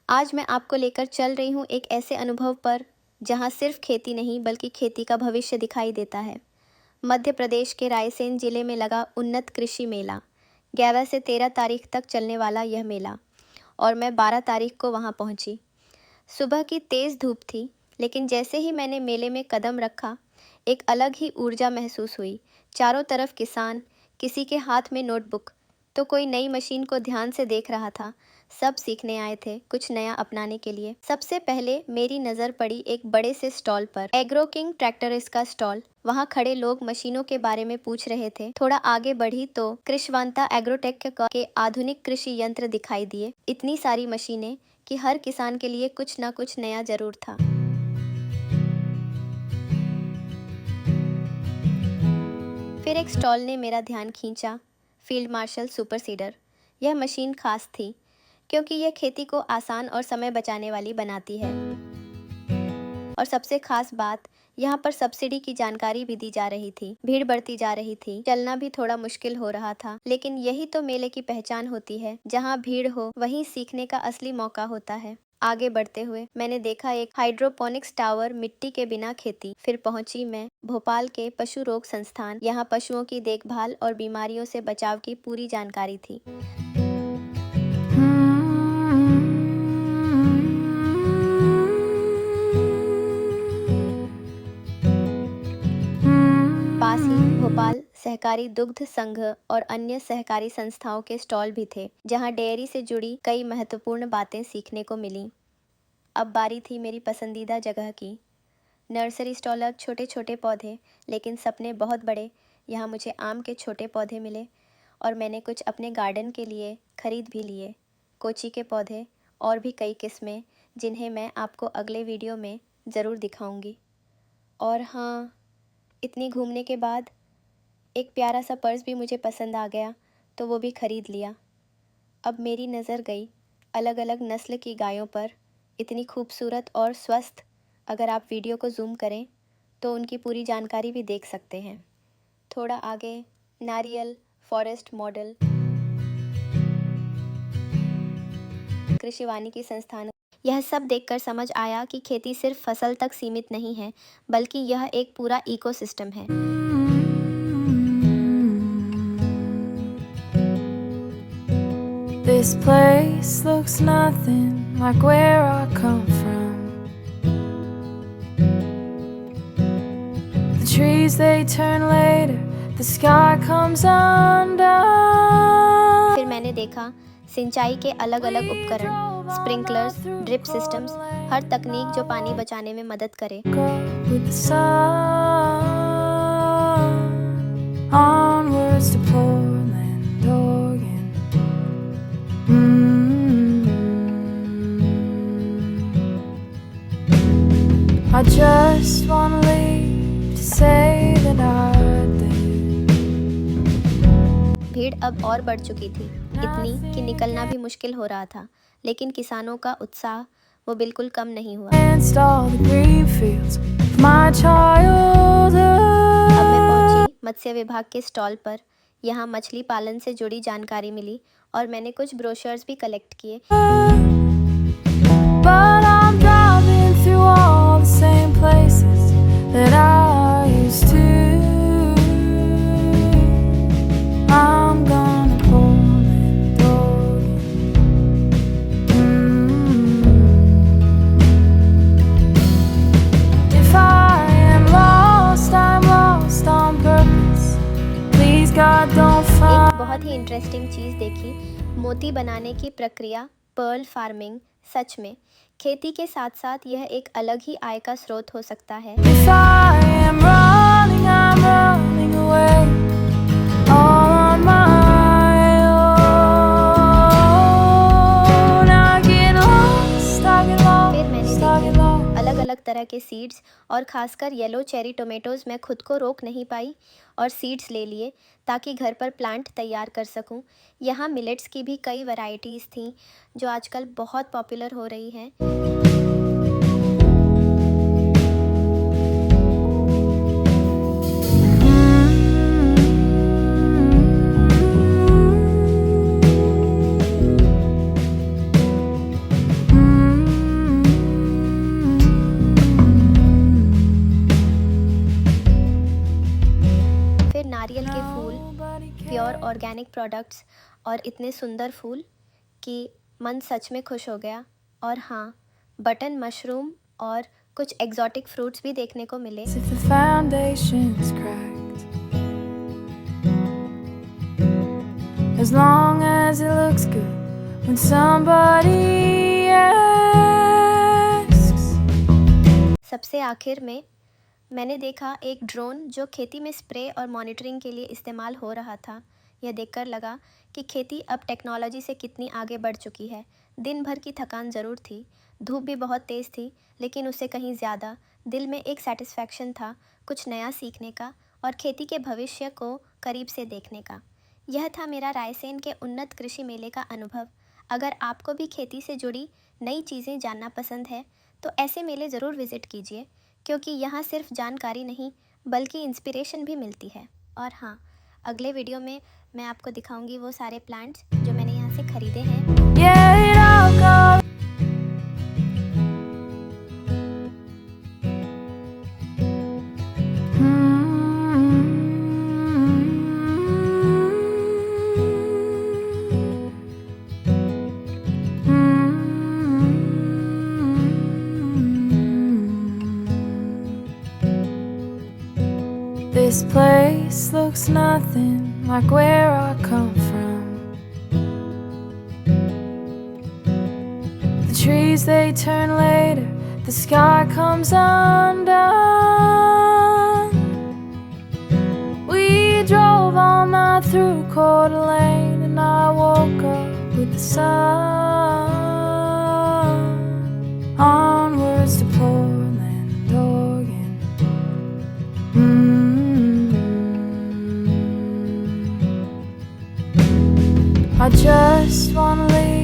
आज मैं आपको लेकर चल रही हूँ एक ऐसे अनुभव पर जहाँ सिर्फ खेती नहीं बल्कि खेती का भविष्य दिखाई देता है। मध्य प्रदेश के रायसेन जिले में लगा उन्नत कृषि मेला। 11 से 13 तारीख तक चलने वाला यह मेला और मैं 12 तारीख को वहाँ पहुँची। सुबह की तेज़ धूप थी, लेकिन जैसे ही मैंने मेले में कदम रखा, एक अलग ही ऊर्जा महसूस हुई। चारों तरफ किसान, किसी के हाथ में नोटबुक, तो कोई नई मशीन को ध्यान से देख रहा था। सब सीखने आए थे, कुछ नया अपनाने के लिए। सबसे पहले मेरी नज़र पड़ी एक बड़े से स्टॉल पर। एग्रो किंग ट्रैक्टर्स का स्टॉल। वहाँ खड़े लोग मशीनों के बारे में पूछ रहे थे। थोड़ा आगे बढ़ी तो कृषवांता एग्रोटेक के आधुनिक कृषि यंत्र दिखाई दिए। इतनी सारी मशीनें कि हर किसान के लिए कुछ ना कुछ नया जरूर था। फिर एक स्टॉल ने मेरा ध्यान खींचा, फील्ड मार्शल सुपर सीडर। यह मशीन खास थी क्योंकि यह खेती को आसान और समय बचाने वाली बनाती है। और सबसे खास बात, यहाँ पर सब्सिडी की जानकारी भी दी जा रही थी। भीड़ बढ़ती जा रही थी, चलना भी थोड़ा मुश्किल हो रहा था, लेकिन यही तो मेले की पहचान होती है। जहाँ भीड़ हो वहीं सीखने का असली मौका होता है। आगे बढ़ते हुए मैंने देखा एक हाइड्रोपोनिक्स टावर, मिट्टी के बिना खेती। फिर पहुंची मैं भोपाल के पशु रोग संस्थान। यहाँ पशुओं की देखभाल और बीमारियों से बचाव की पूरी जानकारी थी। पास ही भोपाल सहकारी दुग्ध संघ और अन्य सहकारी संस्थाओं के स्टॉल भी थे, जहां डेयरी से जुड़ी कई महत्वपूर्ण बातें सीखने को मिली। अब बारी थी मेरी पसंदीदा जगह की। नर्सरी स्टॉलर, छोटे छोटे पौधे, लेकिन सपने बहुत बड़े। यहाँ मुझे आम के छोटे पौधे मिले और मैंने कुछ अपने गार्डन के लिए खरीद भी लिए। कोची के पौधे और भी कई किस्में, जिन्हें मैं आपको अगले वीडियो में ज़रूर दिखाऊंगी। और हाँ, इतनी घूमने के बाद एक प्यारा सा पर्स भी मुझे पसंद आ गया, तो वो भी ख़रीद लिया। अब मेरी नज़र गई अलग अलग नस्ल की गायों पर, इतनी खूबसूरत और स्वस्थ। अगर आप वीडियो को जूम करें तो उनकी पूरी जानकारी भी देख सकते हैं। थोड़ा आगे नारियल फॉरेस्ट मॉडल, कृषि वानिकी संस्थान। यह सब देखकर समझ आया कि खेती सिर्फ फसल तक सीमित नहीं है, बल्कि यह एक पूरा इकोसिस्टम है। This place looks nothing like where I come from. The trees they turn later, the sky comes undone. फिर मैंने देखा सिंचाई के अलग अलग उपकरण, स्प्रिंकलर्स, ड्रिप सिस्टम्स, हर तकनीक जो पानी बचाने में मदद करे। With the sun, onwards to Portland, Oregon. I just wanna leave to say that I did. भीड़ अब और बढ़ चुकी थी, इतनी कि निकलना भी मुश्किल हो रहा था, लेकिन किसानों का उत्साह वो बिल्कुल कम नहीं हुआ। Against all the green fields of my childhood. अब मैं पहुंची मत्स्य विभाग के स्टॉल पर। यहाँ मछली पालन से जुड़ी जानकारी मिली और मैंने कुछ ब्रोशर्स भी कलेक्ट किए। But I'm driving through all the same places that I used to. I'm gonna Portland, Oregon. If I am lost, I'm lost on purpose. Please God don't find. एक बहुत ही इंटरेस्टिंग चीज़ देखी, मोती बनाने की प्रक्रिया, Perl farming. सच में खेती के साथ साथ यह एक अलग ही आय का स्रोत हो सकता है। If I am running, I'm running away, all on my own. I get lost, I get फिर मैंने lost, I get देखे lost. अलग अलग तरह के सीड्स और खासकर येलो चेरी टोमेटोज़। मैं खुद को रोक नहीं पाई और सीड्स ले लिए ताकि घर पर प्लांट तैयार कर सकूं। यहाँ मिलेट्स की भी कई वैरायटीज़ थीं जो आजकल बहुत पॉपुलर हो रही हैं। ऑर्गेनिक प्रोडक्ट्स और इतने सुंदर फूल कि मन सच में खुश हो गया। और हाँ, बटन मशरूम और कुछ एग्जॉटिक फ्रूट्स भी देखने को मिले। If the foundation's cracked, as long as it looks good when somebody asks. सबसे आखिर में मैंने देखा एक ड्रोन जो खेती में स्प्रे और मॉनिटरिंग के लिए इस्तेमाल हो रहा था। यह देखकर लगा कि खेती अब टेक्नोलॉजी से कितनी आगे बढ़ चुकी है। दिन भर की थकान ज़रूर थी, धूप भी बहुत तेज़ थी, लेकिन उससे कहीं ज़्यादा दिल में एक सेटिस्फैक्शन था, कुछ नया सीखने का और खेती के भविष्य को करीब से देखने का। यह था मेरा रायसेन के उन्नत कृषि मेले का अनुभव। अगर आपको भी खेती से जुड़ी नई चीज़ें जानना पसंद है तो ऐसे मेले ज़रूर विज़िट कीजिए, क्योंकि यहाँ सिर्फ जानकारी नहीं बल्कि इंस्पिरेशन भी मिलती है। और हाँ, अगले वीडियो में मैं आपको दिखाऊंगी वो सारे प्लांट्स जो मैंने यहाँ से ख़रीदे हैं। Yeah, it all goes. This place looks nothing like where I come from. The trees they turn later, the sky comes undone. We drove all night through Coeur d'Alene and I woke up with the sun. Onwards to Portland, Oregon. I just wanna leave